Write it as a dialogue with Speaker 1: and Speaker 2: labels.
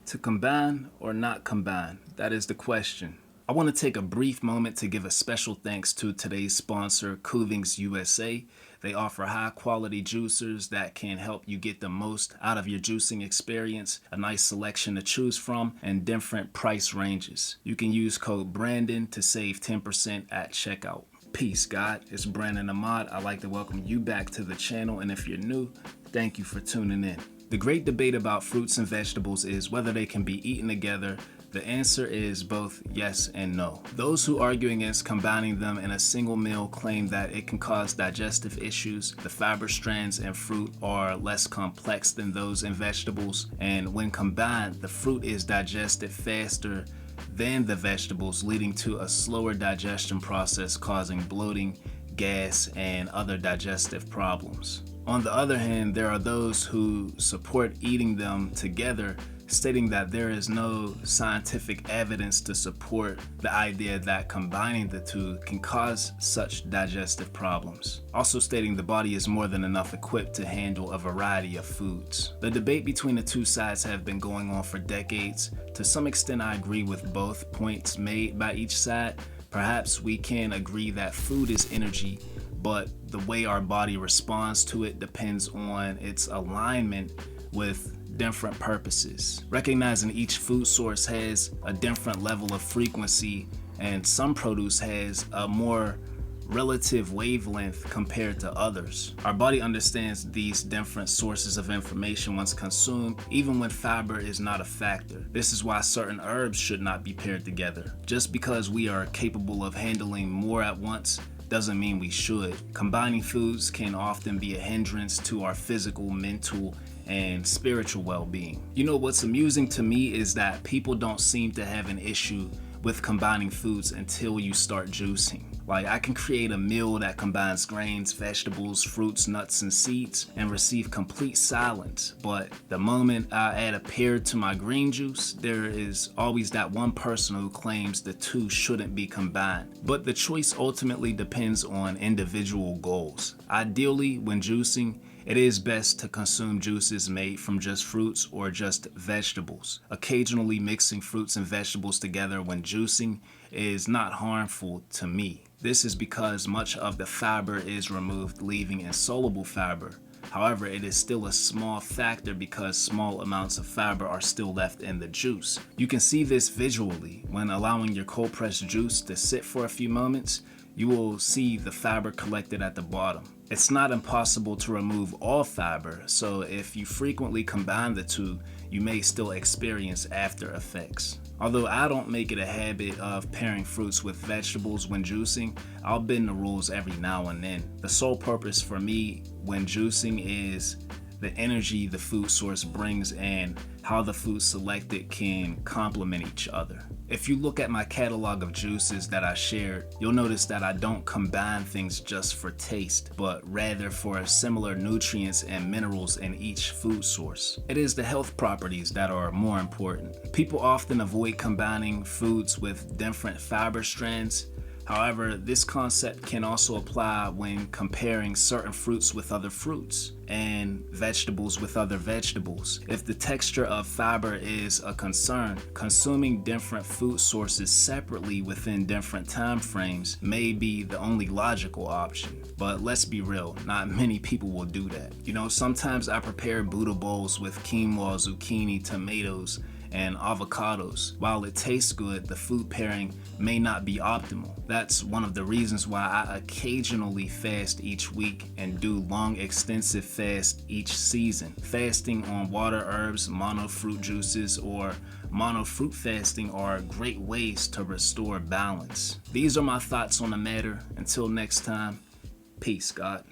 Speaker 1: To combine or not combine? That is the question. I want to take a brief moment to give a special thanks to today's sponsor, Cuvings USA. They offer high quality juicers that can help you get the most out of your juicing experience, a nice selection to choose from, and different price ranges. You can use code Brandon to save 10% at checkout. Peace, God. It's Brandon Ahmad. I'd like to welcome you back to the channel, and if you're new, thank you for tuning in. The great debate about fruits and vegetables is whether they can be eaten together. The answer is both yes and no. Those who argue against combining them in a single meal claim that it can cause digestive issues. The fiber strands in fruit are less complex than those in vegetables, and when combined, the fruit is digested faster than the vegetables, leading to a slower digestion process, causing bloating, gas, and other digestive problems. On the other hand, there are those who support eating them together, stating that there is no scientific evidence to support the idea that combining the two can cause such digestive problems. Also stating the body is more than enough equipped to handle a variety of foods. The debate between the two sides have been going on for decades. To some extent, I agree with both points made by each side. Perhaps we can agree that food is energy, but the way our body responds to it depends on its alignment with different purposes. Recognizing each food source has a different level of frequency, and some produce has a more relative wavelength compared to others. Our body understands these different sources of information once consumed, even when fiber is not a factor. This is why certain herbs should not be paired together. Just because we are capable of handling more at once doesn't mean we should. Combining foods can often be a hindrance to our physical, mental, and spiritual well-being. You know, what's amusing to me is that people don't seem to have an issue with combining foods until you start juicing. Like, I can create a meal that combines grains, vegetables, fruits, nuts, and seeds and receive complete silence. But the moment I add a pear to my green juice, there is always that one person who claims the two shouldn't be combined. But the choice ultimately depends on individual goals. Ideally, when juicing, it is best to consume juices made from just fruits or just vegetables. Occasionally mixing fruits and vegetables together when juicing is not harmful to me. This is because much of the fiber is removed, leaving insoluble fiber. However, it is still a small factor because small amounts of fiber are still left in the juice. You can see this visually when allowing your cold pressed juice to sit for a few moments. You will see the fiber collected at the bottom. It's not impossible to remove all fiber, so if you frequently combine the two, you may still experience after effects. Although I don't make it a habit of pairing fruits with vegetables when juicing, I'll bend the rules every now and then. The sole purpose for me when juicing is the energy the food source brings and how the food selected can complement each other. If you look at my catalog of juices that I shared, you'll notice that I don't combine things just for taste, but rather for similar nutrients and minerals in each food source. It is the health properties that are more important. People often avoid combining foods with different fiber strands. However, this concept can also apply when comparing certain fruits with other fruits and vegetables with other vegetables. If the texture of fiber is a concern, consuming different food sources separately within different time frames may be the only logical option. But let's be real, not many people will do that. You know, sometimes I prepare Buddha bowls with quinoa, zucchini, tomatoes, and avocados. While it tastes good, the food pairing may not be optimal. That's one of the reasons why I occasionally fast each week and do long extensive fast each season. Fasting on water, herbs, mono fruit juices, or mono fruit fasting are great ways to restore balance. These are my thoughts on the matter. Until next time, peace, God.